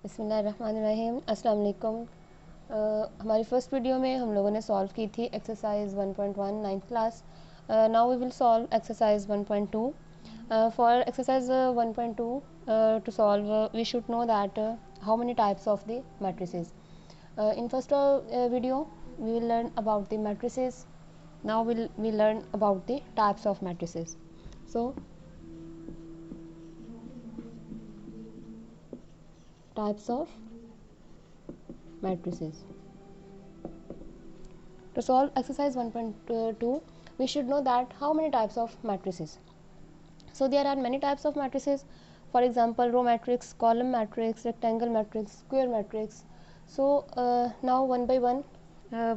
बिस्मिल्लाहिर्रहमानिर्रहीम। अस्सलाम वालेकुम। हमारी फर्स्ट वीडियो में हम लोगों ने सॉल्व की थी exercise 1.1 ninth class. Now we will solve exercise 1.2। For exercise 1.2 to solve we should know that how many types of the matrices. In first video we will learn about the matrices. Now we'll learn about the types of matrices. So types of matrices. To solve exercise 1.2, we should know that how many types of matrices. So there are many types of matrices. For example, row matrix, column matrix, rectangle matrix, square matrix. So now one by one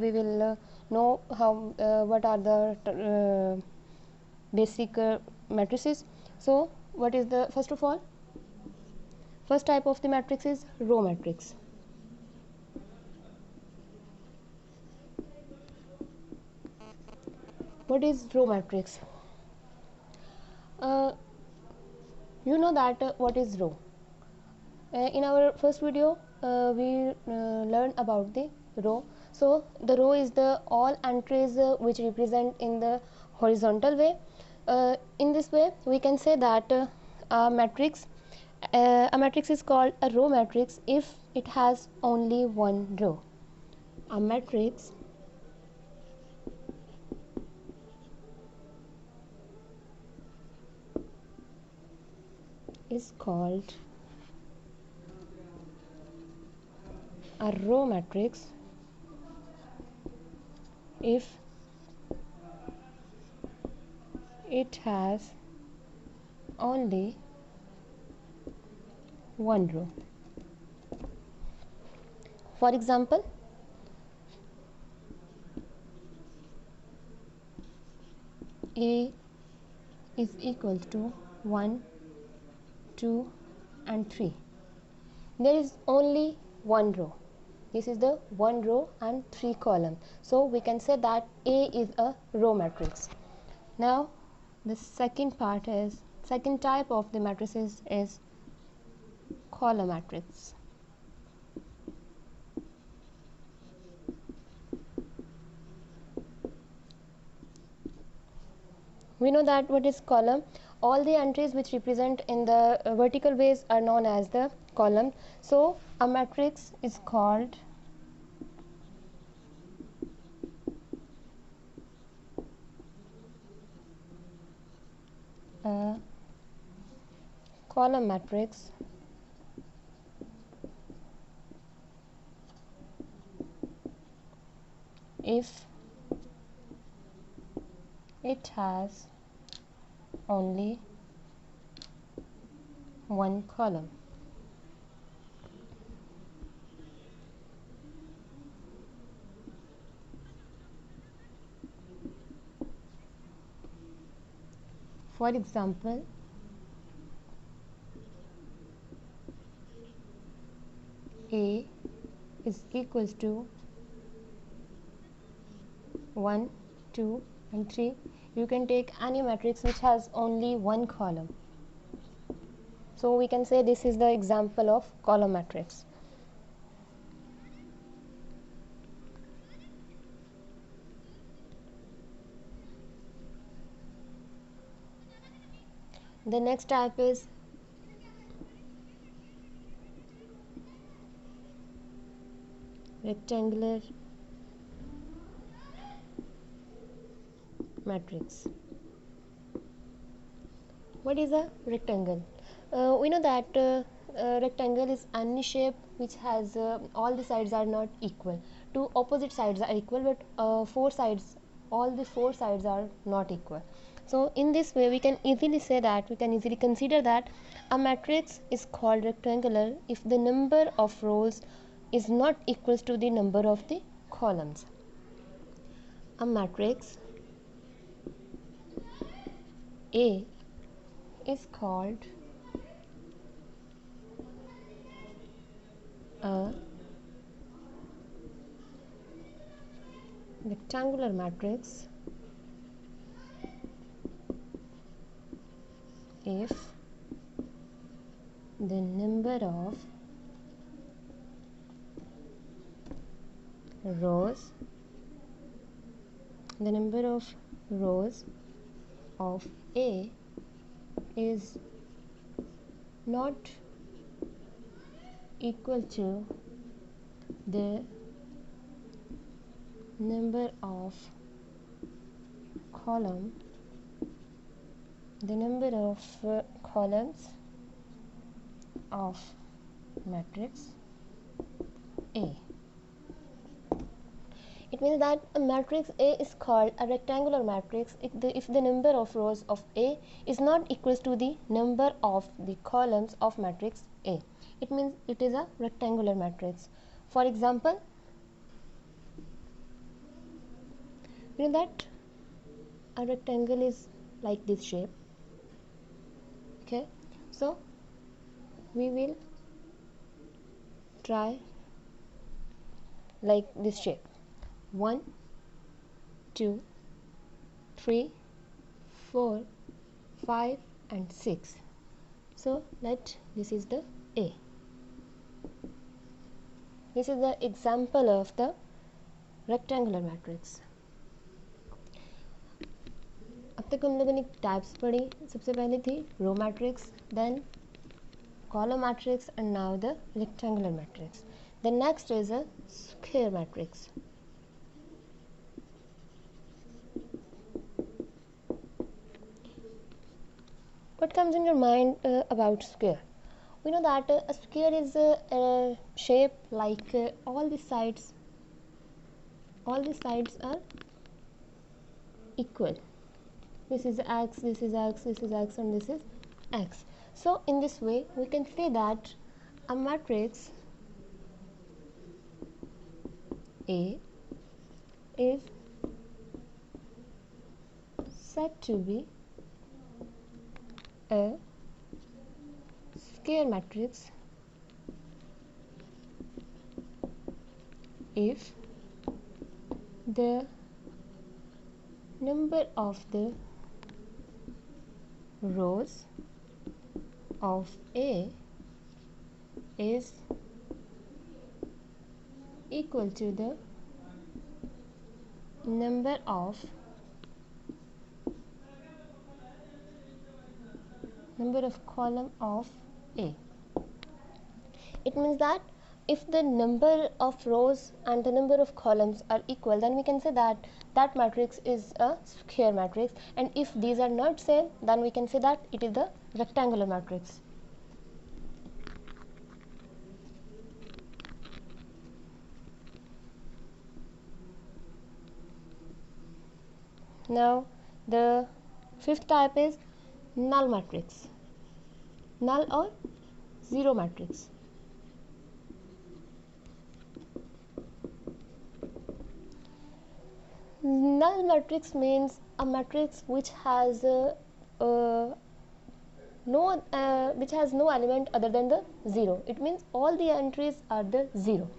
we will know how what are the basic matrices. So what is the first of all? First type of the matrix is row matrix. What is row matrix? Uh, you know that what is row. In our first video we learned about the row. So the row is the all entries which represent in the horizontal way. In this way we can say that a matrix is called a row matrix if it has only one row. A matrix is called a row matrix if it has only one row. For example, A is equal to 1, 2 and 3. There is only one row. This is the one row and 3 column. So we can say that A is a row matrix. Now the second type of the matrices is column matrix. We know that what is column. All the entries which represent in the vertical ways are known as the column. So a matrix is called a column matrix if it has only one column. For example, A is equals to 1, 2 and 3. You can take any matrix which has only one column. So we can say this is the example of column matrix. The next type is rectangular matrix. What is a rectangle? We know that rectangle is any shape which has all the sides are not equal. Two opposite sides are equal, but all the four sides are not equal. So in this way we can easily consider that a matrix is called rectangular if the number of rows is not equal to the number of the columns. A matrix A is called a rectangular matrix if the number of rows, the number of rows of A is not equal to the number of column, the number of columns of matrix A. It means that a matrix A is called a rectangular matrix if the number of rows of A is not equal to the number of the columns of matrix A. It means it is a rectangular matrix. For example, you know that a rectangle is like this shape. Okay, so we will try like this shape: 1, 2, 3, 4, 5 and 6. So this is the A. This is the example of the rectangular matrix. अब तक हम लोगों ने types पढ़ी. सबसे पहले थी row matrix, then column matrix, and now the rectangular matrix. The next is a square matrix. What comes in your mind about square? We know that a square is a shape like all the sides are equal. This is x, this is x, this is x, and this is x. So in this way we can say that a matrix A is said to be a square matrix if the number of the rows of A is equal to the number of column of A. It means that if the number of rows and the number of columns are equal, then we can say that that matrix is a square matrix, and if these are not same, then we can say that it is the rectangular matrix. Now the fifth type is null matrix, null or zero matrix. Null matrix means a matrix which has no element other than the 0. It means all the entries are the 0,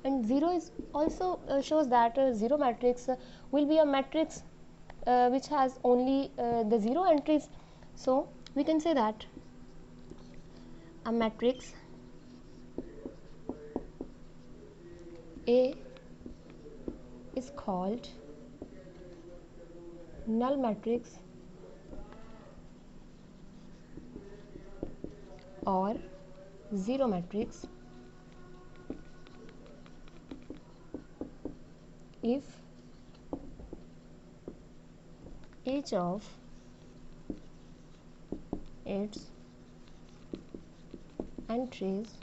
and 0 is also shows that a zero matrix will be a matrix which has only the 0 entries. So we can say that a matrix A is called null matrix or zero matrix if each of its entries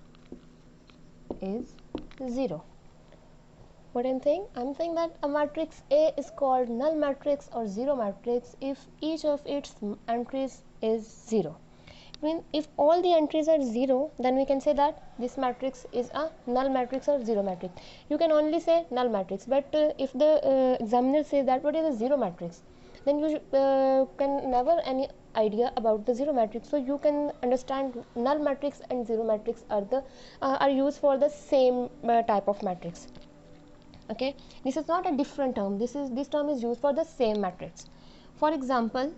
is 0. What I'm saying? I'm saying that a matrix A is called null matrix or zero matrix if each of its entries is 0. When if all the entries are 0, then we can say that this matrix is a null matrix or zero matrix. You can only say null matrix, but if the examiner says that what is a zero matrix, then you can never any idea about the zero matrix. So you can understand null matrix and zero matrix are used for the same type of matrix. Okay, this is not a different term. This term is used for the same matrix. For example,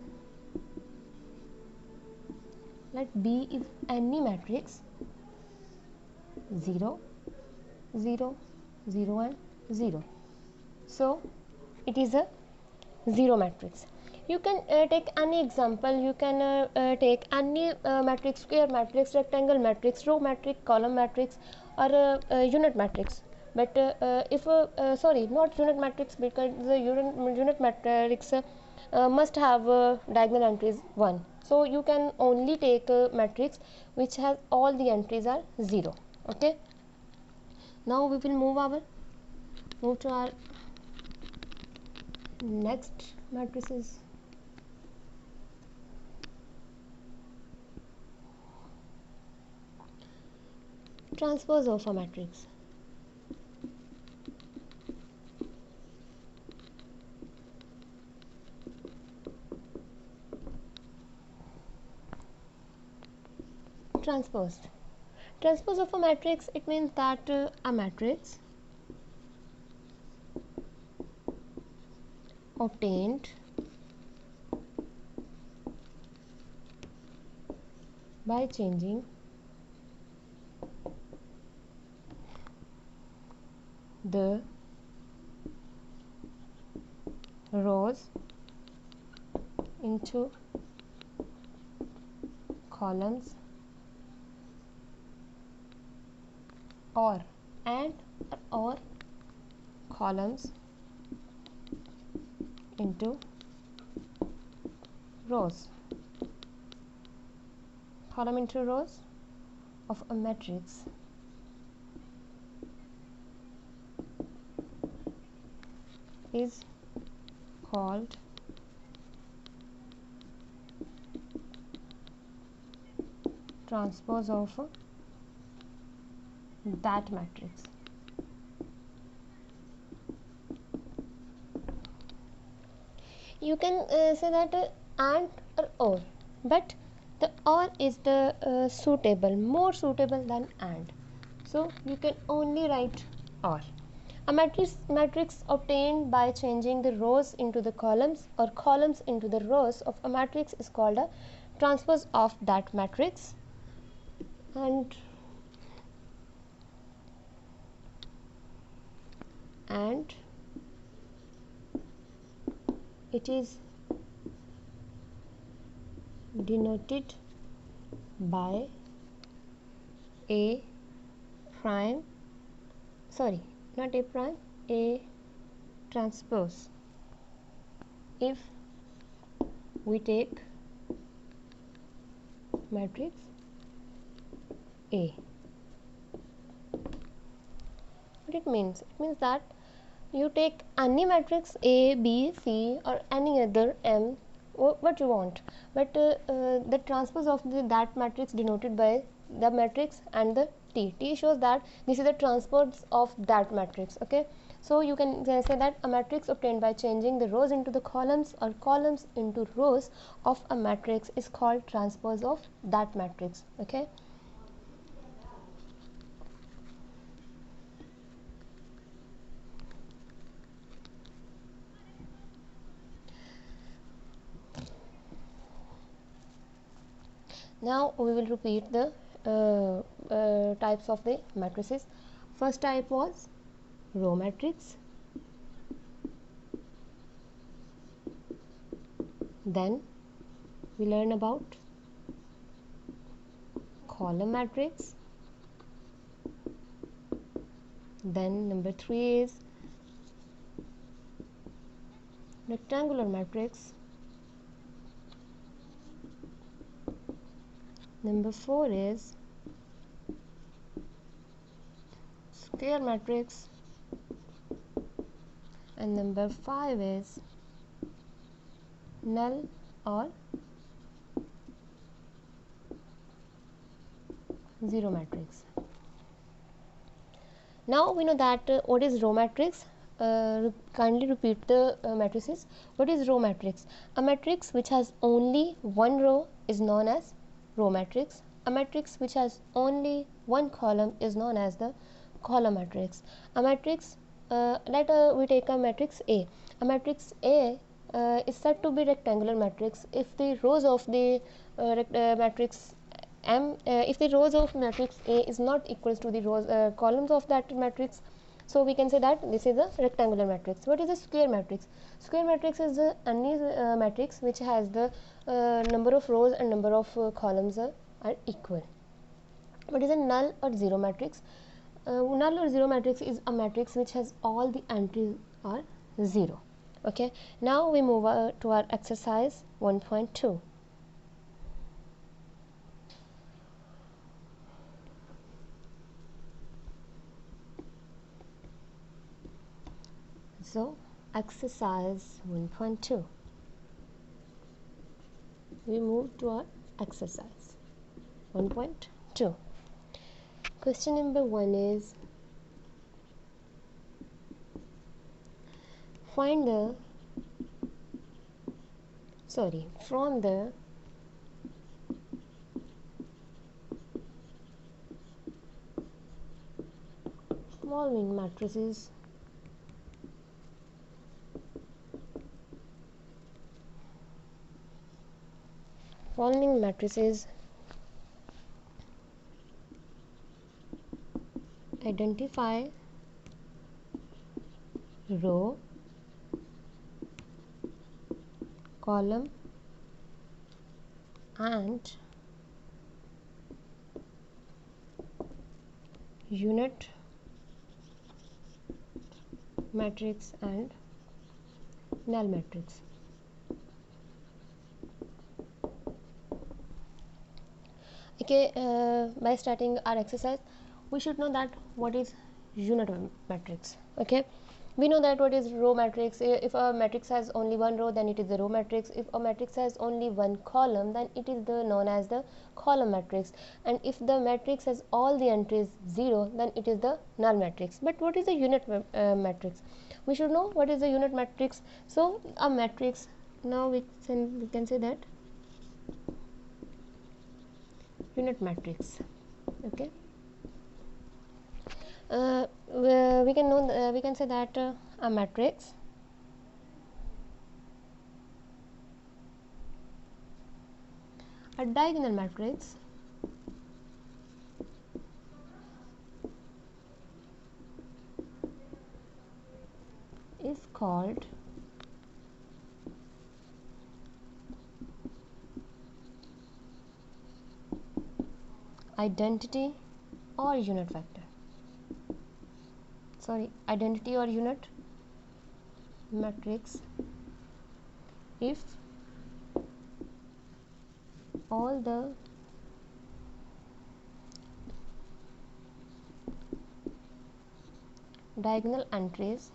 let B is any matrix 0, 0, 0 and 0. So it is a zero matrix. You can take any example. You can take any matrix, square matrix, rectangle matrix, row matrix, column matrix, or unit matrix. But if sorry, not unit matrix, because the unit matrix must have diagonal entries 1. So you can only take a matrix which has all the entries are 0. Okay. Now we will move to our next matrices. Transpose of a matrix. Transpose of a matrix, it means that a matrix obtained by changing the rows into columns or columns into rows. Column into rows of a matrix is called transpose of that matrix. You can say that and or, but the or is the more suitable than and. So you can only write or. A matrix obtained by changing the rows into the columns or columns into the rows of a matrix is called a transpose of that matrix. And it is denoted by a prime, sorry, not a prime, a transpose. If we take matrix A, what it means? It means that you take any matrix A, B, C, or any other M, what you want, but the transpose of that matrix denoted by the matrix and the T shows that this is the transpose of that matrix. Okay, so you can say that a matrix obtained by changing the rows into the columns or columns into rows of a matrix is called transpose of that matrix. Okay. Now we will repeat the types of the matrices. First type was row matrix, then we learn about column matrix, then number 3 is rectangular matrix, number 4 is square matrix, and number 5 is null or zero matrix. Now we know that what is row matrix. Kindly repeat the matrices. What is row matrix? A matrix which has only one row is known as row matrix. A matrix which has only one column is known as the column matrix. A matrix, let we take a matrix A. A matrix A is said to be rectangular matrix if the rows of the matrix M, if the rows of matrix A is not equal to the rows columns of that matrix, So we can say that this is a rectangular matrix. What is a square matrix? Square matrix is any matrix which has the number of rows and number of columns are equal. What is a null or zero matrix? Null or zero matrix is a matrix which has all the entries are zero. Okay, now we move to our exercise 1.2. So exercise 1.2, we move to our exercise 1.2. Question number 1 is, from the following matrices identify row, column and unit matrix and null matrix. Okay, by starting our exercise, we should know that what is unit matrix. Okay, we know that what is row matrix. If a matrix has only one row, then it is the row matrix. If a matrix has only one column, then it is known as the column matrix. And if the matrix has all the entries 0, then it is the null matrix. But what is the unit matrix? We should know what is the unit matrix. So a matrix, now we can say that unit matrix. Okay, we can say that a matrix a diagonal matrix is called identity or unit vector. Identity or unit matrix if all the diagonal entries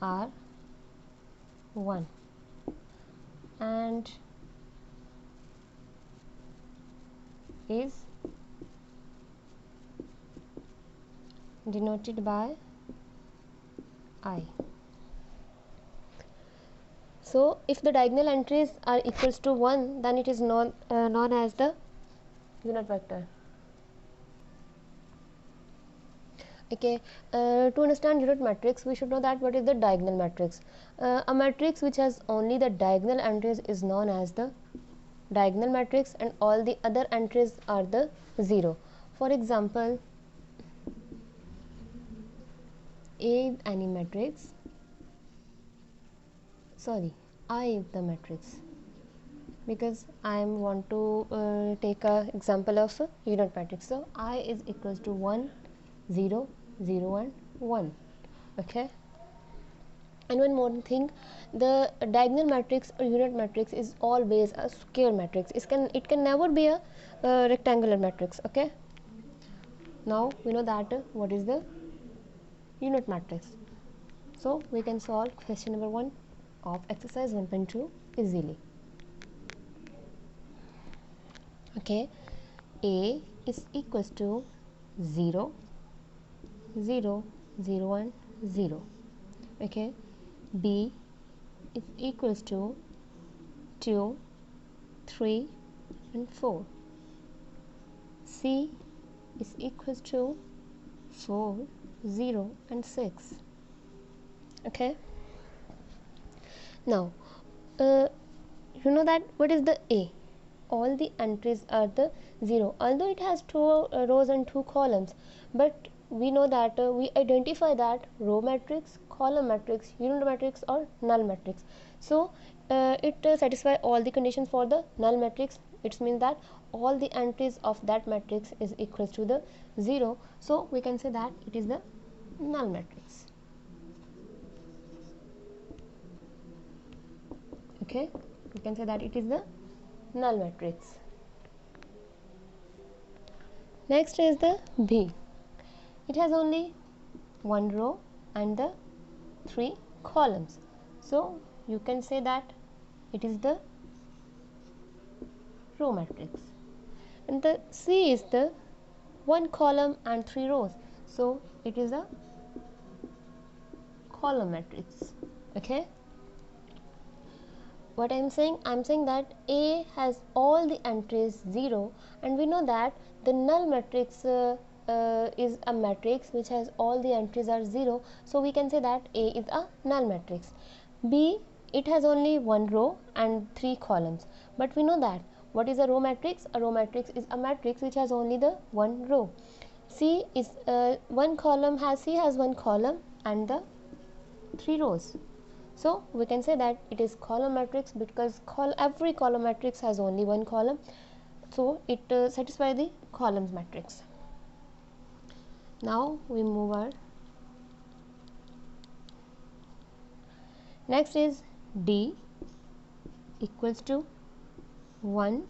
are 1 and is denoted by I. So if the diagonal entries are equals to 1, then it is known as the unit vector. Okay, to understand unit matrix, we should know that what is the diagonal matrix. A matrix which has only the diagonal entries is known as the diagonal matrix, and all the other entries are the 0. For example, A is any matrix, I is the matrix, because I want to take a example of a unit matrix. So I is equals to 1, 0, 0 and 1. Okay, and one more thing, the diagonal matrix or unit matrix is always a square matrix. It can never be a rectangular matrix. Okay, now we know that what is the unit matrix. So we can solve question number 1 of exercise 1.2 easily. Okay, A is equals to 0, 0, 0 and 0. Okay, B is equals to 2, 3 and 4. C is equals to 4, 0 and 6. Okay, now you know that what is the A? All the entries are the 0, although it has 2 rows and 2 columns, but we know that we identify that row matrix, column matrix, unit matrix or null matrix. So it satisfy all the conditions for the null matrix. It means that all the entries of that matrix is equal to the 0. So we can say that it is the null matrix. Okay, we can say that it is the null matrix. Next is the B. It has only one row and the 3 columns. So you can say that it is the row matrix. And the C is the 1 column and 3 rows. So it is a column matrix. Okay. What I'm saying that A has all the entries 0, and we know that the null matrix is a matrix which has all the entries are 0. So we can say that A is a null matrix. B, it has only one row and 3 columns, but we know that what is a row matrix? A row matrix is a matrix which has only the one row. C is one column has C has one column and the 3 rows. So we can say that it is column matrix because every column matrix has only one column. So it satisfies the columns matrix. Now we move on. Next is D equals to 1,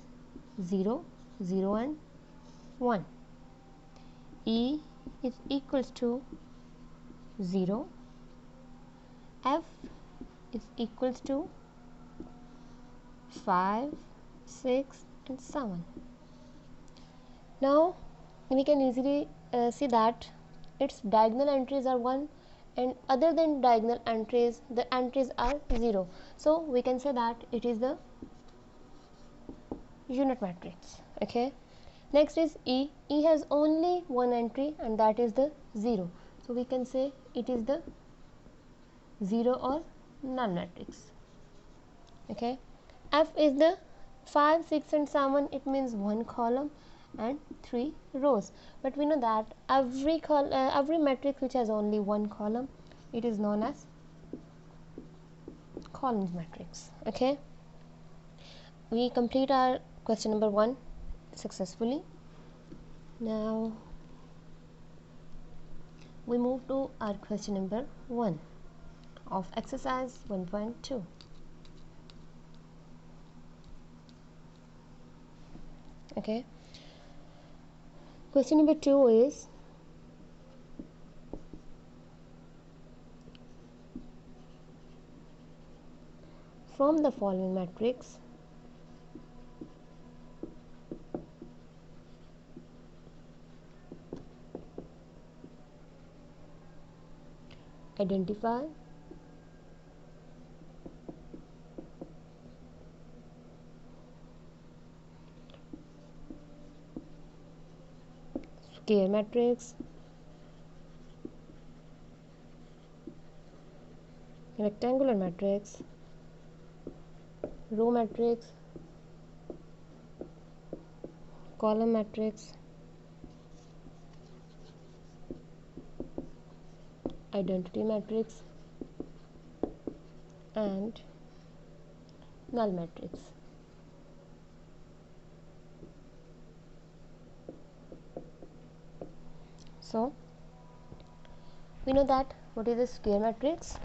0, 0 and 1. E is equals to 0. F is equals to 5, 6 and 7. Now we can easily see that its diagonal entries are 1, and other than diagonal entries the entries are 0. So we can say that it is the unit matrix. Okay. Next is E. E has only one entry and that is the 0. So we can say it is the 0 or null matrix. Okay. F is the 5, 6 and 7. It means one column and 3 rows, but we know that every matrix which has only one column, it is known as columns matrix. Okay, we complete our question number 1 successfully. Now we move to our question number 1 of exercise 1.2. Okay, question number 2 is from the following matrix identify square matrix, rectangular matrix, row matrix, column matrix, identity matrix and null matrix. So we know that what is a square matrix?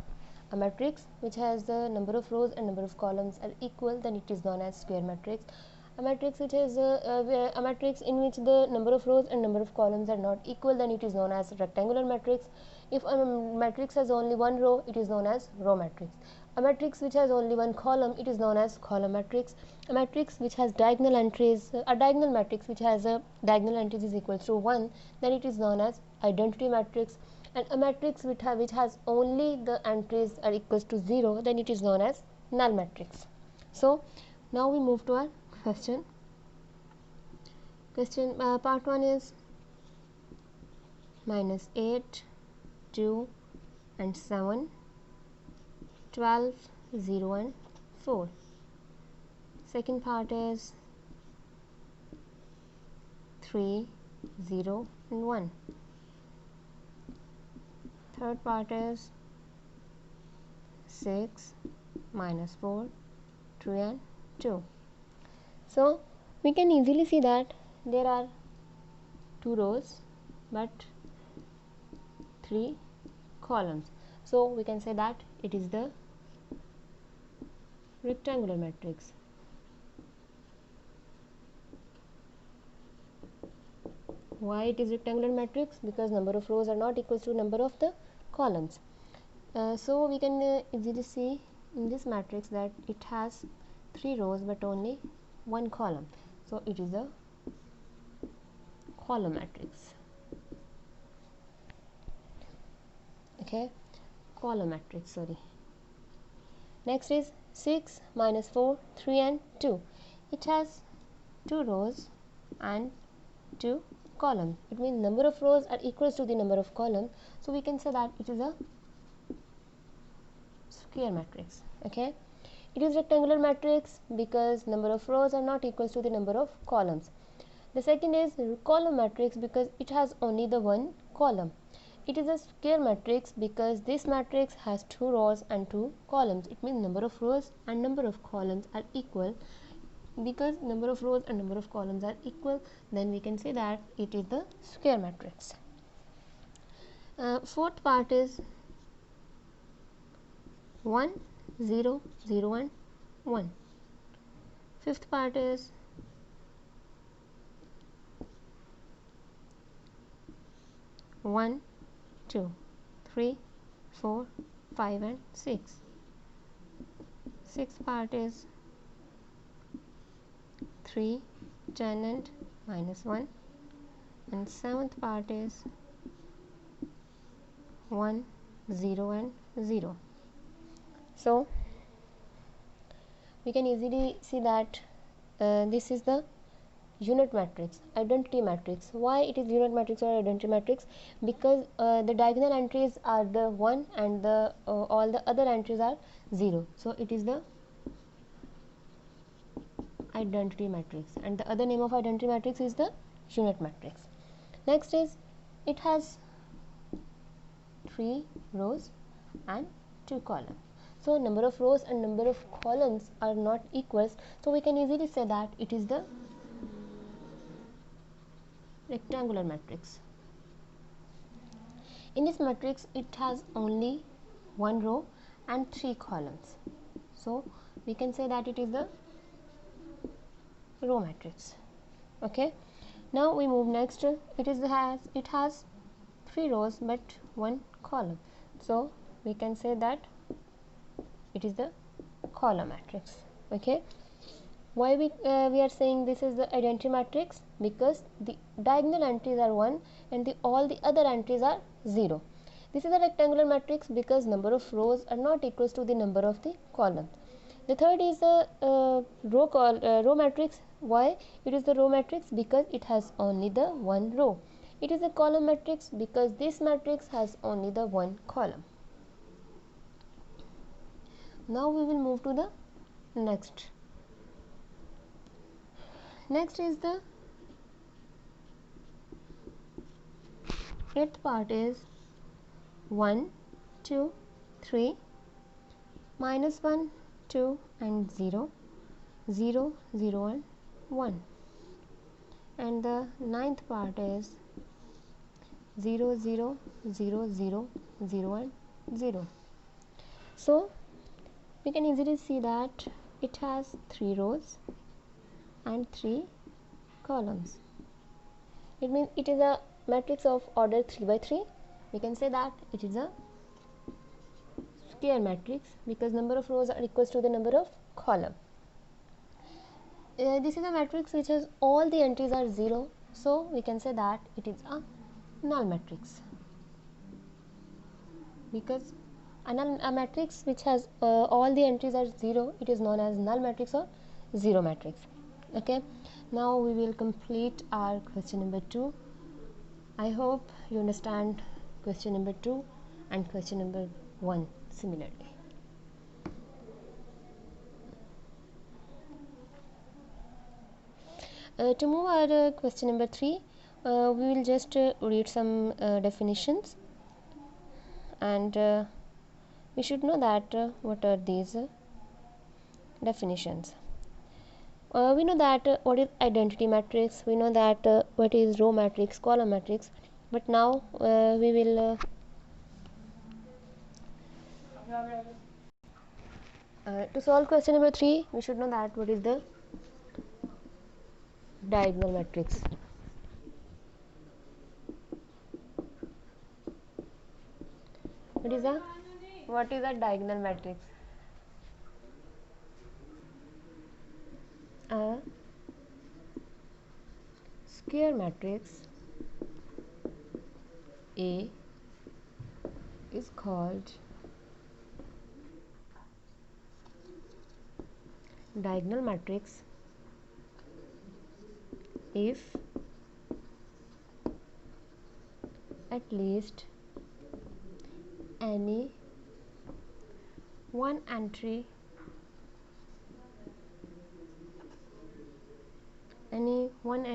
A matrix which has the number of rows and number of columns are equal, then it is known as square matrix. A matrix which is a matrix in which the number of rows and number of columns are not equal, then it is known as rectangular matrix. If a matrix has only one row, it is known as row matrix. A matrix which has only one column, it is known as column matrix. A matrix which has diagonal entries, a diagonal matrix which has a diagonal entries is equal to 1, then it is known as identity matrix. And a matrix which has only the entries are equals to 0, then it is known as null matrix. So now we move to our question. Part 1 is -8, 2 and 7, 12, 0 and 4. Second part is 3, 0 and 1. third part is 6 minus 4, 3 and 2. So we can easily see that there are 2 rows but 3 columns. So we can say that it is the rectangular matrix. Why it is rectangular matrix? Because number of rows are not equal to number of the columns. So we can easily see in this matrix that it has 3 rows but only 1 column. So it is a column matrix. Okay, column matrix, sorry. Next is 6 minus 4, 3 and 2. It has 2 rows and 2 columns. It means number of rows are equals to the number of columns. So we can say that it is a square matrix. Okay, it is rectangular matrix because number of rows are not equals to the number of columns. The second is column matrix because it has only the one column. It is a square matrix because this matrix has 2 rows and 2 columns. It means number of rows and number of columns are equal. Because number of rows and number of columns are equal, then we can say that it is the square matrix. Fourth part is 1, 0, 0 and 1. Fifth part is 1, 2, 3, 4, 5 and 6. Sixth part is 3, 10 and minus 1, and seventh part is 1, 0 and 0. So we can easily see that this is the unit matrix, identity matrix. Why it is unit matrix or identity matrix? Because the diagonal entries are the 1 and the all the other entries are 0. So it is the identity matrix, and the other name of identity matrix is the unit matrix. Next is it has 3 rows and 2 columns. So number of rows and number of columns are not equals, so we can easily say that it is the rectangular matrix. In this matrix it has only 1 row and 3 columns, so we can say that it is the row matrix. Okay, now we move next. It has 3 rows but 1 column, so we can say that it is the column matrix. Okay, why we are saying this is the identity matrix? Because the diagonal entries are 1 and all the other entries are 0. This is a rectangular matrix because number of rows are not equals to the number of the columns. The third is a row matrix. Why it is the row matrix? Because it has only the 1 row. It is a column matrix because this matrix has only the 1 column. Now we will move to the next. Next is the eighth part is 1, 2, 3, minus 1, 2 and 0, 0, 0 and 1. And the ninth part is 0, 0, 0, 0, 0 and 0. So we can easily see that it has 3 rows and 3 columns. It means it is a matrix of order 3 by 3. We can say that it is a square matrix because number of rows are equals to the number of columns. This is a matrix which has all the entries are 0, so we can say that it is a null matrix. Because a matrix which has all the entries are 0, it is known as null matrix or 0 matrix. Okay, now we will complete our question number 2. I hope you understand question number 2 and question number 1 similarly. To move our question number 3, we will just read some definitions. and we should know that what are these definitions. We know that what is identity matrix, we know that what is row matrix, column matrix, but now we will to solve question number 3, we should know that what is the diagonal matrix. What is a diagonal matrix? A square matrix A is called diagonal matrix if at least any one entry any one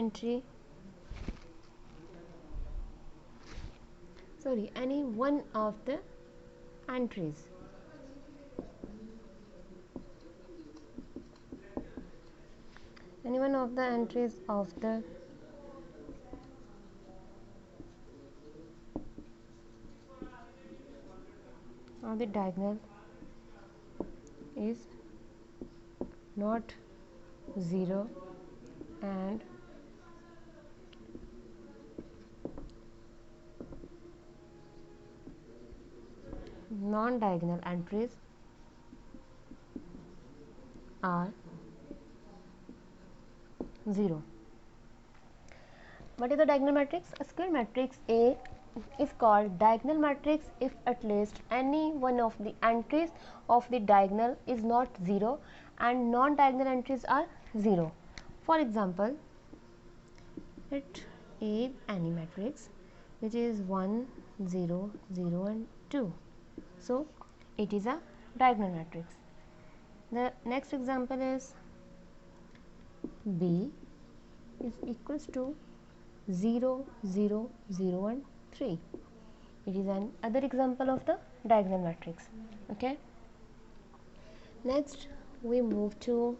of the entries of the diagonal is not 0 and non-diagonal entries are 0. What is the diagonal matrix? A square matrix A is called diagonal matrix if at least any one of the entries of the diagonal is not 0 and non-diagonal entries are 0. For example, let A is any matrix which is 1, 0, 0 and 2. So, it is a diagonal matrix. The next example is B is equals to 0, 0, 0 and 3. It is another example of the diagonal matrix. Okay. Next, we move to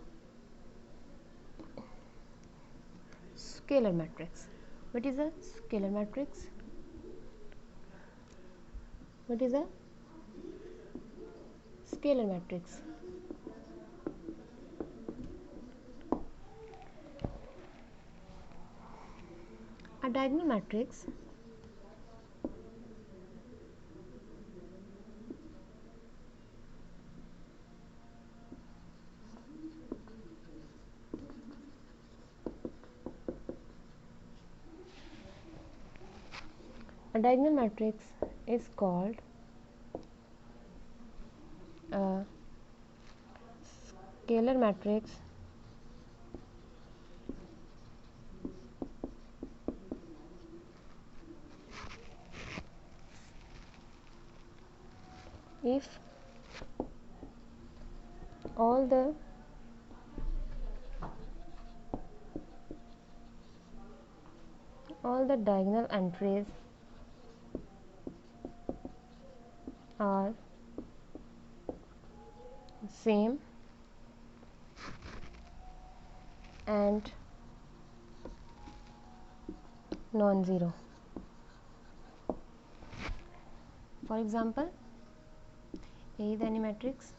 scalar matrix. What is a scalar matrix? What is a scalar matrix? A diagonal matrix is called a scalar matrix if all the diagonal entries are same and non-zero. For example, A is any matrix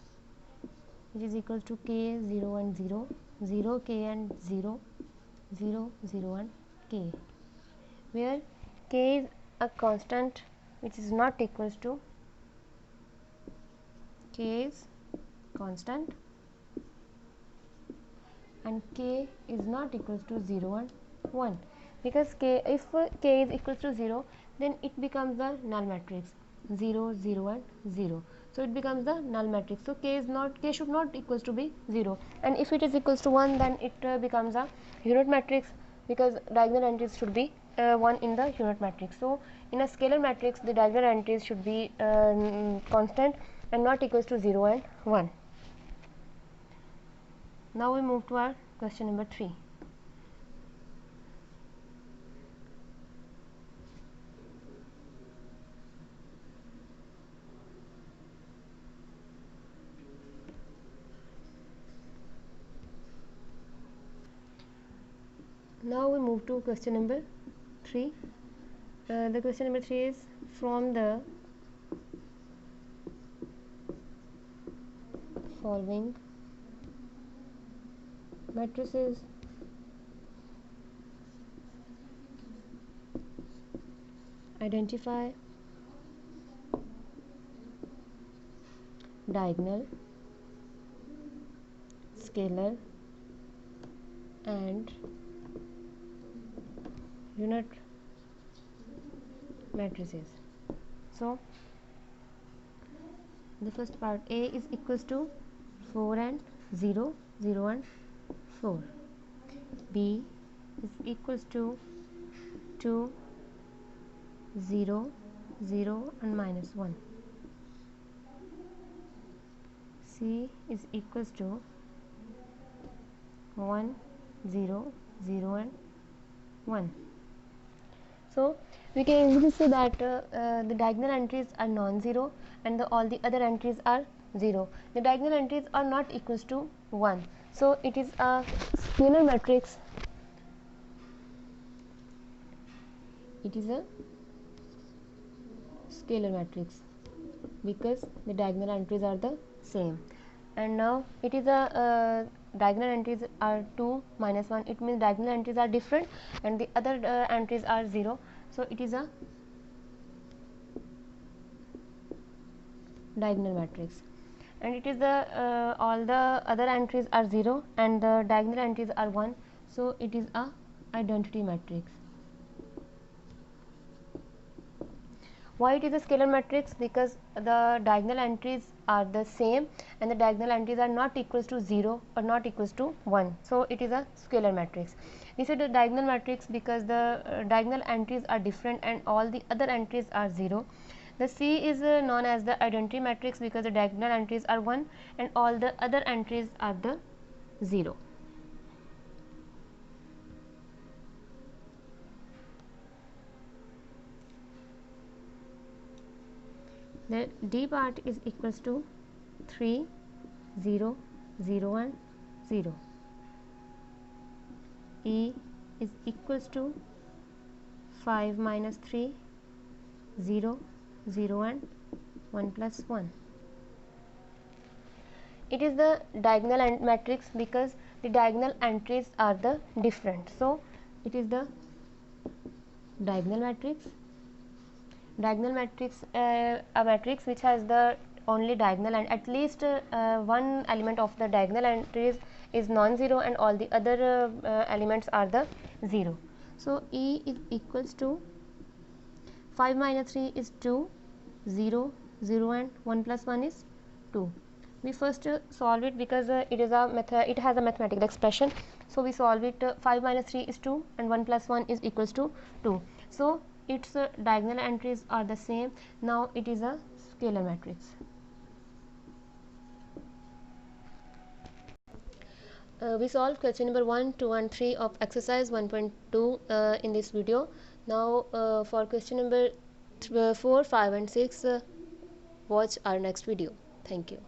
which is equals to k 0 and 0, 0 k and 0, 0 0 and k, where k is a constant which is not equals to k is constant and k is not equals to 0 and 1, because if k is equals to 0, then it becomes the null matrix 0 0 and 0, so it becomes the null matrix. So k should not equals to be 0, and if it is equals to 1, then it becomes a unit matrix, because diagonal entries should be 1 in the unit matrix. So in a scalar matrix, the diagonal entries should be constant and not equals to 0 and 1. Now we move to our question number 3. move to question number 3. The question number 3 is, from the following matrices identify diagonal, scalar and unit matrices. So the first part, A is equals to 4 and 0, 0 and 4. B is equals to 2, 0, 0 and minus 1. C is equals to 1, 0, 0 and 1. So we can easily say that the diagonal entries are non-zero and all the other entries are 0. The diagonal entries are not equals to 1. So it is a scalar matrix. It is a scalar matrix because the diagonal entries are the same. And now it is a diagonal entries are 2 minus 1. It means diagonal entries are different and the other entries are 0. So it is a diagonal matrix, and it is the all the other entries are 0 and the diagonal entries are 1. So it is a identity matrix. Why it is a scalar matrix? Because the diagonal entries are the same and the diagonal entries are not equals to 0 or not equals to 1. So it is a scalar matrix. We said a diagonal matrix because the diagonal entries are different and all the other entries are 0. The C is known as the identity matrix because the diagonal entries are 1 and all the other entries are the 0. The D part is equals to 3, 0, 0 and 0. E is equals to 5 minus 3, 0, 0 and 1 plus 1. It is the diagonal matrix because the diagonal entries are the different. So it is the diagonal matrix. Diagonal matrix, a matrix which has the only diagonal and at least one element of the diagonal entries is non-zero and all the other elements are the 0. So E is equals to 5 minus 3 is 2, 0, 0 and 1 plus 1 is 2. We first solve it because it is a it has a mathematical expression. So we solve it. 5 minus 3 is 2 and 1 plus 1 is equals to 2. So its diagonal entries are the same. Now it is a scalar matrix. We solved question number 1, 2 and 3 of exercise 1.2 in this video. Now for question number 4, 5 and 6 watch our next video. Thank you.